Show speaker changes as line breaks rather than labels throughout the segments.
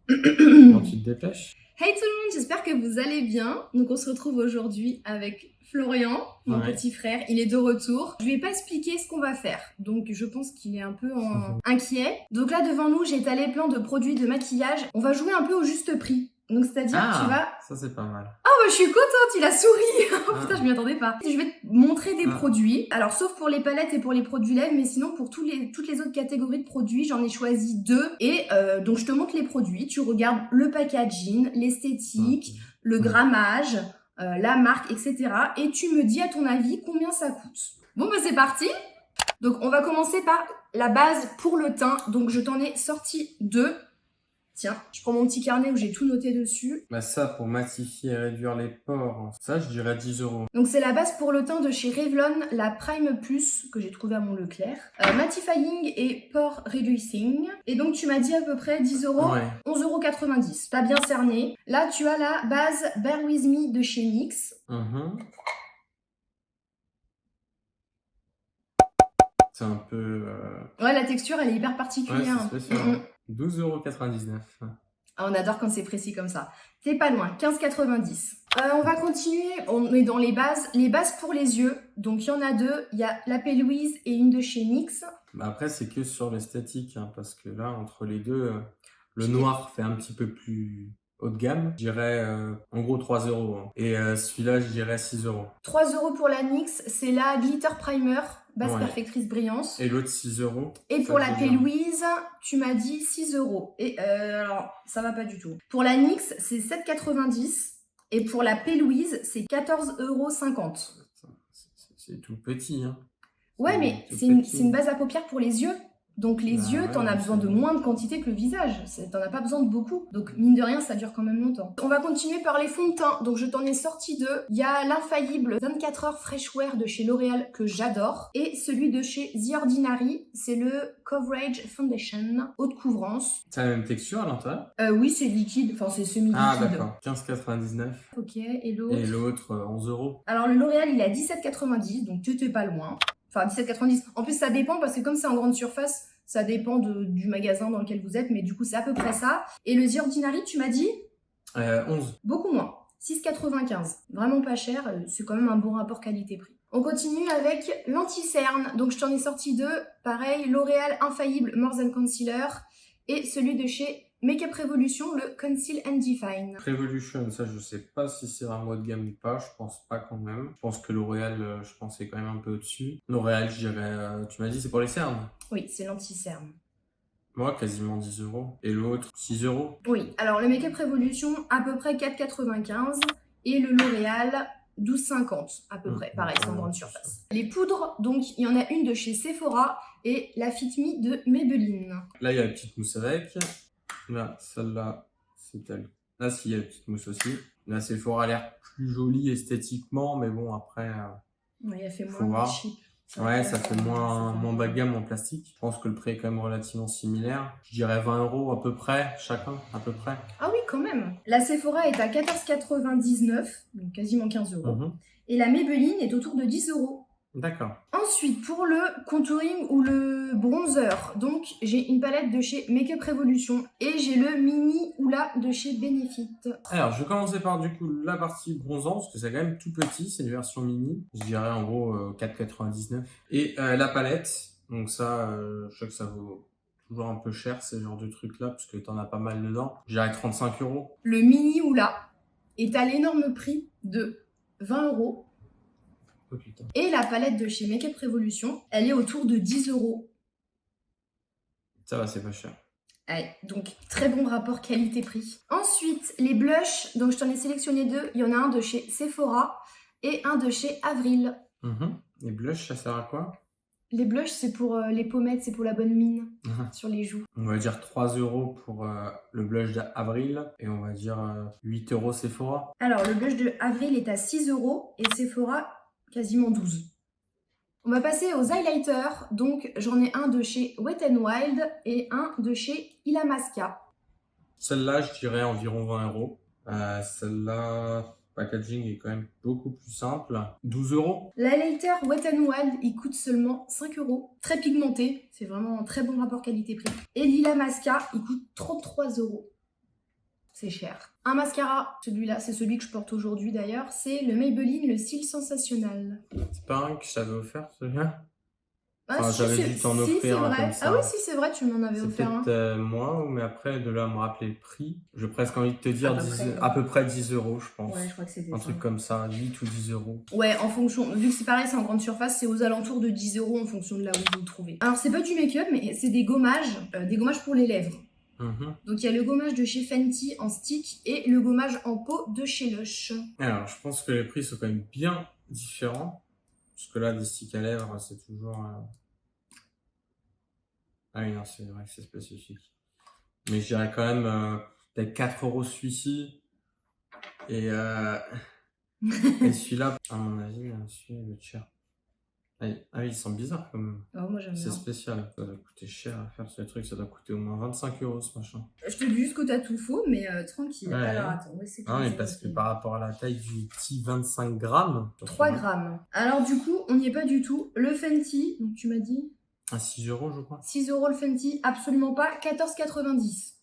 Comment tu te dépêches?
Hey tout le monde, j'espère que vous allez bien. Donc on se retrouve aujourd'hui avec Florian, mon
Ouais.
petit frère. Il est de retour. Je lui ai pas expliqué ce qu'on va faire. Donc je pense qu'il est un peu inquiet. Donc là devant nous, j'ai étalé plein de produits de maquillage. On va jouer un peu au juste prix. Donc c'est-à-dire tu vas...
Ah, ça c'est pas mal.
Oh bah je suis contente, il a souri. Oh putain,
Ah,
je m'y attendais pas. Je vais te montrer des
ah,
produits. Alors sauf pour les palettes et pour les produits lèvres, mais sinon pour toutes les autres catégories de produits, j'en ai choisi 2. Et donc je te montre les produits, tu regardes le packaging, l'esthétique, le grammage, la marque, etc. Et tu me dis à ton avis combien ça coûte. Bon bah c'est parti. Donc on va commencer par la base pour le teint. Donc je t'en ai sorti 2. Tiens, je prends mon petit carnet où j'ai tout noté dessus.
Bah ça, pour matifier et réduire les pores, ça je dirais 10 euros.
Donc c'est la base pour le teint de chez Revlon, la Prime Plus que j'ai trouvé à mon Leclerc. Mattifying et Pore Reducing. Et donc tu m'as dit à peu près 10 euros,
Ouais.
11,90 €. T'as bien cerné. Là tu as la base Bear With Me de chez NYX.
C'est un peu...
Ouais, la texture elle est hyper
Ouais,
particulière.
c'est spécial. 12,99 €.
Ah, on adore quand c'est précis comme ça. T'es pas loin, 15,90 €. On va continuer, on est dans les bases. Les bases pour les yeux, donc il y en a 2. Il y a la P. Louise et une de chez NYX.
Bah après, c'est que sur l'esthétique, hein, parce que là, entre les deux, le noir fait un petit peu plus haut de gamme. Je dirais en gros 3 euros. Hein. Et celui-là, je dirais 6 euros.
3 € pour la NYX, c'est la Glitter Primer, base
Ouais.
perfectrice brillance.
Et l'autre 6 euros.
Et pour la P. Louise, tu m'as dit 6 €. Et alors, ça va pas du tout. Pour la NYX, c'est 7,90 €. Et pour la P. Louise, c'est 14,50 €.
C'est tout petit, hein.
Ouais, mais c'est une base à paupières pour les yeux. Donc les yeux, t'en as besoin de moins de quantité que le visage. T'en as pas besoin de beaucoup. Donc mine de rien, ça dure quand même longtemps. On va continuer par les fonds de teint. Donc je t'en ai sorti 2. Il y a l'infaillible 24 heures Fresh Wear de chez L'Oréal que j'adore. Et celui de chez The Ordinary, c'est le Coverage Foundation haute couvrance.
C'est la même texture à l'intérieur?
Oui, c'est liquide. Enfin, c'est semi-liquide.
Ah d'accord, 15,99 €.
Ok, et l'autre?
Et l'autre, 11 euros.
Alors le L'Oréal, il est à 17,90 €, donc tu t'es pas loin. Enfin, 17,90 €. En plus, ça dépend parce que comme c'est en grande surface, ça dépend du magasin dans lequel vous êtes, mais du coup, c'est à peu près ça. Et le The Ordinary, tu m'as dit?
11.
Beaucoup moins. 6,95 €. Vraiment pas cher, c'est quand même un bon rapport qualité-prix. On continue avec l'anti-cerne. Donc, je t'en ai sorti 2. Pareil, L'Oréal Infaillible More Than Concealer et celui de chez Makeup Revolution, le Conceal and Define.
Revolution, ça je sais pas si c'est un mot de gamme ou pas, je pense pas quand même. Je pense que L'Oréal, je pense c'est quand même un peu au-dessus. L'Oréal, je dirais, tu m'as dit c'est pour les cernes?
Oui, c'est l'anti-cerne.
Moi, quasiment 10 euros. Et l'autre, 6 euros.
Oui, alors le Makeup Revolution, à peu près 4,95 € et le L'Oréal, 12,50 € à peu près, pareil, sans grande surface. Les poudres, donc il y en a une de chez Sephora et la Fit Me de Maybelline.
Là, il y a la petite mousse avec. Là, celle-là, c'est elle. Là, si, il y a la petite mousse aussi. Là, Sephora a l'air plus jolie esthétiquement, mais bon, après,
Ouais, il a fait
faut
moins
voir.
cheap.
Ouais, ça fait moins bas de gamme en plastique. Je pense que le prix est quand même relativement similaire. Je dirais 20 € à peu près, chacun, à peu près.
Ah oui, quand même. La Sephora est à 14,99 €, donc quasiment 15 €. Et la Maybelline est autour de 10 €.
D'accord.
Ensuite, pour le contouring ou le bronzer, donc j'ai une palette de chez Makeup Revolution et j'ai le mini Oula de chez Benefit.
Alors, je vais commencer par du coup la partie bronzant, parce que c'est quand même tout petit, c'est une version mini. Je dirais en gros 4,99 €. Et la palette, donc ça, je sais que ça vaut toujours un peu cher, ce genre de truc-là, parce que t'en as pas mal dedans. Je dirais 35 €.
Le mini Oula est à l'énorme prix de 20 €.
Oh putain.
Et la palette de chez Makeup Revolution, elle est autour de 10 €.
Ça va, c'est pas cher.
Allez, donc très bon rapport qualité-prix. Ensuite, les blushs, donc je t'en ai sélectionné 2. Il y en a un de chez Sephora et un de chez Avril.
Les blushs, ça sert à quoi?
Les blushs, c'est pour les pommettes, c'est pour la bonne mine sur les joues.
On va dire 3 € pour le blush d'Avril et on va dire 8 € Sephora.
Alors, le blush de Avril est à 6 € et Sephora quasiment 12 €. On va passer aux highlighters. Donc, j'en ai un de chez Wet n Wild et un de chez Illamasqua.
Celle-là, je dirais environ 20 €. Celle-là, packaging est quand même beaucoup plus simple. 12 €.
L'highlighter Wet n Wild, il coûte seulement 5 €. Très pigmenté, c'est vraiment un très bon rapport qualité-prix. Et l'Illamasqua, il coûte 33 €. c'est cher. Un mascara, celui-là, c'est celui que je porte aujourd'hui d'ailleurs, c'est le Maybelline, le Cils Sensationnel.
C'est pas un que je t'avais offert, celui-là?
Ah,
Enfin,
si,
j'avais dû t'en
si,
offrir
c'est
un
vrai.
comme ça.
Ah oui, si, c'est vrai, tu m'en avais
C'est
offert un.
peut-être moi, mais après, de là à me rappeler le prix, j'ai presque envie de te dire
À
à peu près 10 euros, je pense.
Ouais, je crois que c'était
Un
ça.
truc comme ça, 8 ou 10 euros.
Ouais, en fonction, vu que c'est pareil, c'est en grande surface, c'est aux alentours de 10 euros en fonction de là où vous le trouvez. Alors, c'est pas du make-up, mais c'est des gommages pour les lèvres. Donc, il y a le gommage de chez Fenty en stick et le gommage en pot de chez Lush.
Alors, je pense que les prix sont quand même bien différents. Parce que là, des sticks à lèvres, c'est toujours... Ah oui, non, c'est vrai que c'est spécifique. Mais je dirais quand même peut-être 4 euros celui-ci. Et celui-là, à mon avis, celui-là, il va être cher. Ah oui, ils sont bizarres quand même.
Oh, moi, j'aime
C'est
bien.
spécial. Ça doit coûter cher à faire ce truc. Ça doit coûter au moins 25 euros ce machin.
Je te dis juste que t'as tout faux, mais tranquille.
Ouais.
Alors, attends, ouais, c'est
Ah mais parce que par rapport à la taille du petit 25 grammes...
3 grammes. Alors, du coup, on n'y est pas du tout. Le Fenty, donc tu m'as dit
à 6 euros, je crois.
6 euros le Fenty, absolument pas. 14,90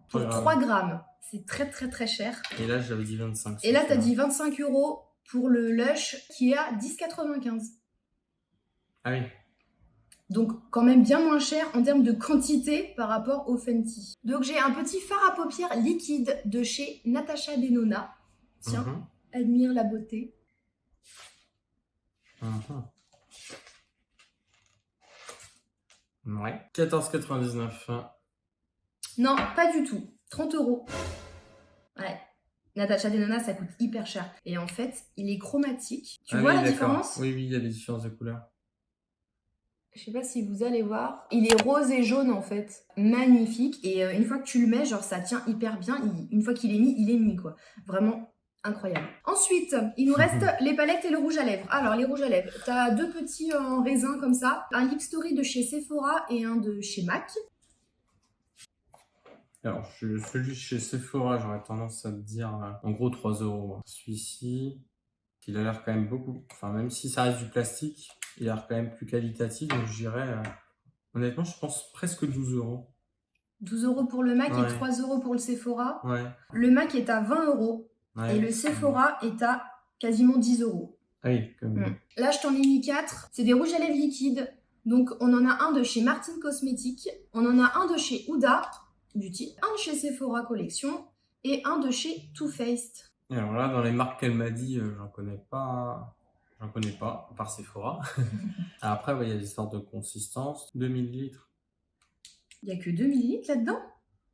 pour 3 grammes. C'est très très très cher.
Et là, j'avais dit 25.
Et là, t'as dit 25 euros pour le Lush qui est à 10,95.
Ah oui.
Donc, quand même bien moins cher en termes de quantité par rapport au Fenty. Donc, j'ai un petit fard à paupières liquide de chez Natasha Denona. Tiens, admire la beauté.
Ouais. 14,99.
Non, pas du tout. 30 euros. Ouais. Natasha Denona, ça coûte hyper cher. Et en fait, il est chromatique. Tu vois la différence?
Oui, oui, il y a des différences de couleurs.
Je sais pas si vous allez voir. Il est rose et jaune en fait. Magnifique. Et une fois que tu le mets, genre ça tient hyper bien. Une fois qu'il est mis, il est mis quoi. Vraiment incroyable. Ensuite, il nous reste les palettes et le rouge à lèvres. Alors, les rouges à lèvres. T'as deux petits en raisin comme ça. Un Lip Story de chez Sephora et un de chez MAC.
Alors, celui chez Sephora, j'aurais tendance à te dire en gros 3 euros. Celui-ci, il a l'air quand même beaucoup. Enfin, même si ça reste du plastique, il a l'air quand même plus qualitatif. Donc, je dirais, honnêtement, je pense presque 12 euros.
12 euros pour le MAC
Ouais.
et 3 euros pour le Sephora.
Ouais.
Le MAC est à 20 euros.
Ouais.
Et le Sephora est à quasiment 10 euros.
Ah oui, quand même.
Là, je t'en ai mis 4. C'est des rouges à lèvres liquides. Donc, on en a un de chez Martin Cosmetics. On en a un de chez Huda Beauty. Un de chez Sephora Collection. Et un de chez Too Faced.
Et alors là, dans les marques qu'elle m'a dit, j'en connais pas. J'en connais pas, à part Sephora. Après, il y a des sortes de consistance. 2 millilitres.
Il n'y a que 2 millilitres là-dedans?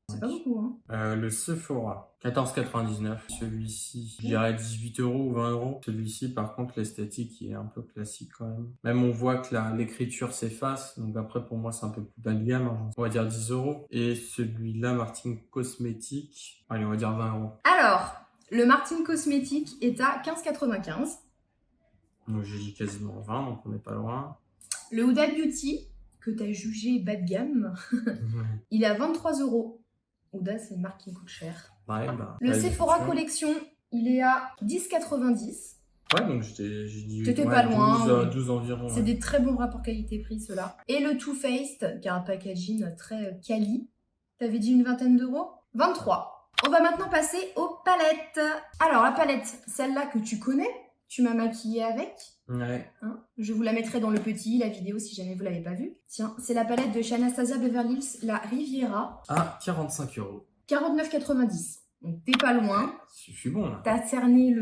C'est pas beaucoup, hein.
Le Sephora, 14,99. Celui-ci, je dirais 18 euros ou 20 euros. Celui-ci, par contre, l'esthétique, il est un peu classique quand même. Même on voit que l'écriture s'efface. Donc après, pour moi, c'est un peu plus bas de gamme. Hein. On va dire 10 euros. Et celui-là, Martin Cosmetics, allez, on va dire 20 euros.
Alors, le Martin Cosmetics est à 15,95.
Donc j'ai dit quasiment 20, donc on n'est pas loin.
Le Huda Beauty, que tu as jugé bas de gamme, il est à 23 euros. Huda, c'est une marque qui coûte cher.
Ouais,
le Sephora Collection, il est à 10,90.
Ouais, donc j'ai dit
t'étais pas loin.
12 environ.
C'est des très bons rapports qualité-prix, ceux-là. Et le Too Faced, qui a un packaging très quali. T'avais dit une vingtaine d'euros? 23. On va maintenant passer aux palettes. Alors, la palette, celle-là que tu connais, tu m'as maquillée avec.
Ouais.
Hein, je vous la mettrai dans le petit, la vidéo, si jamais vous l'avez pas vue. Tiens, c'est la palette de chez Anastasia Beverly Hills, la Riviera.
Ah, 45 euros.
49,90. Donc, t'es pas loin.
Je suis bon, là.
T'as cerné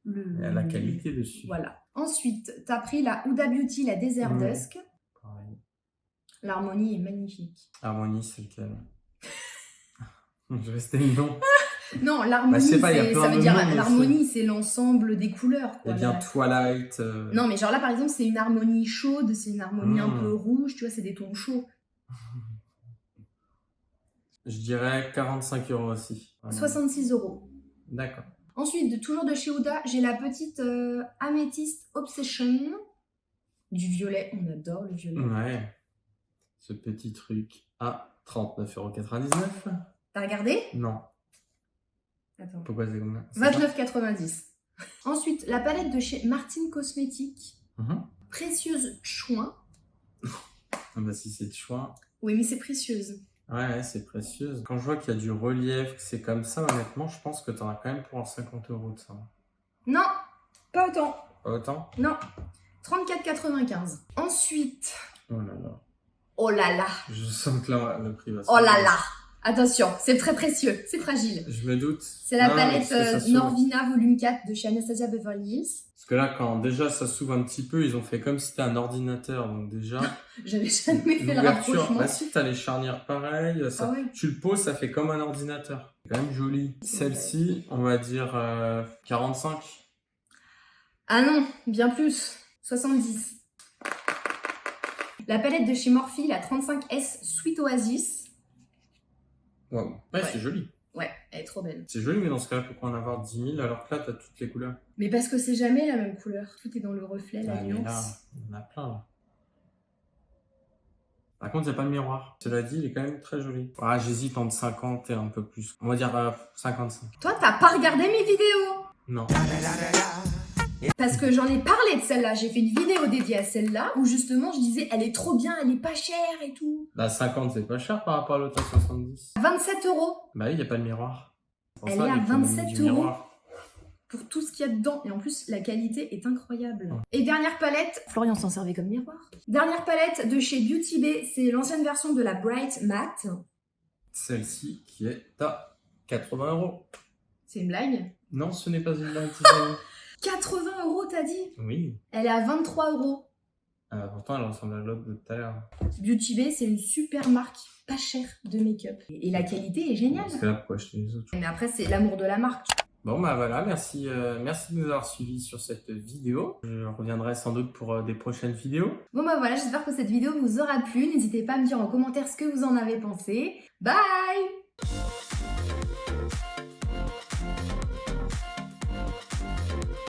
Il y a la qualité dessus.
Voilà. Ensuite, t'as pris la Huda Beauty, la Desert Dusk.
Pareil.
L'harmonie est magnifique.
Harmonie, c'est lequel? Je restais le nom.
Non, l'harmonie,
ça veut dire
l'harmonie, c'est l'ensemble des couleurs.
Il y a bien Twilight.
Non, mais genre là, par exemple, c'est une harmonie chaude, c'est une harmonie un peu rouge, tu vois, c'est des tons chauds.
Je dirais 45 euros aussi.
66 euros.
D'accord.
Ensuite, toujours de chez Huda, j'ai la petite Amethyst Obsession. Du violet, on adore le violet.
Ouais. Ce petit truc à 39,99 €.
T'as regardé?
Non.
Attends.
Pourquoi c'est combien?
29,90. Ensuite, la palette de chez Martin Cosmetics. Précieuse chouin.
Ah bah si c'est de choix.
Oui, mais c'est précieuse.
Ouais, c'est précieuse. Quand je vois qu'il y a du relief, que c'est comme ça, honnêtement, je pense que t'en as quand même pour 50 € de ça.
Non, pas autant.
Pas autant?
Non, 34,95. Ensuite,
Oh là là.
oh là là,
Je sens que là, le prix va se
oh là
faire.
là. Attention, c'est très précieux, c'est fragile.
Je me doute.
C'est la
Non,
palette
parce que ça s'ouvre.
Norvina Volume 4 de chez Anastasia Beverly Hills.
Parce que là, quand déjà ça s'ouvre un petit peu, ils ont fait comme si c'était un ordinateur. Donc déjà,
J'avais jamais fait le
l'ouverture,
rapprochement.
bah si, t'as les charnières pareilles. Ça,
Ah ouais.
tu le poses, ça fait comme un ordinateur. C'est quand même joli. Celle-ci, on va dire 45.
Ah non, bien plus, 70. La palette de chez Morphe, la 35S Sweet Oasis.
Wow. Ouais, c'est joli.
Ouais, elle est trop belle.
C'est joli, mais dans ce cas-là, pourquoi en avoir 10 000 alors que là, t'as toutes les couleurs?
Mais parce que c'est jamais la même couleur. Tout est dans le reflet, la
Ah, mais là,
nuance.
il y en a plein là. Par contre, il n'y a pas de miroir. Cela dit, il est quand même très joli. Ah, j'hésite entre 50 et un peu plus. On va dire 55.
Toi, t'as pas regardé mes vidéos?
Non.
Parce que j'en ai parlé de celle-là. J'ai fait une vidéo dédiée à celle-là où justement je disais elle est trop bien, elle est pas chère et tout.
La 50, c'est pas cher par rapport à l'autre à 70.
27 €.
Bah oui, il n'y a pas de miroir. Pour
Elle
ça,
est à
l'économie
27
du
€
miroir.
pour tout ce qu'il y a dedans. Et en plus, la qualité est incroyable.
Ouais.
Et dernière palette, Florian s'en servait comme miroir. Dernière palette de chez Beauty Bay, c'est l'ancienne version de la Bright Matte.
Celle-ci qui est à 80 €.
C'est une blague.
Non, ce n'est pas une blague. Tiffany.
80 € t'as dit?
Oui.
Elle est à 23 €.
Pourtant, elle ressemble à l'autre de tout à l'heure.
Beauty Bay, c'est une super marque pas chère de make-up. Et la qualité est géniale.
Parce que là, pourquoi acheter les autres?
Mais après, c'est l'amour de la marque.
Bon, bah voilà, merci, merci de nous avoir suivis sur cette vidéo. Je reviendrai sans doute pour des prochaines vidéos.
Bon bah voilà, j'espère que cette vidéo vous aura plu. N'hésitez pas à me dire en commentaire ce que vous en avez pensé. Bye!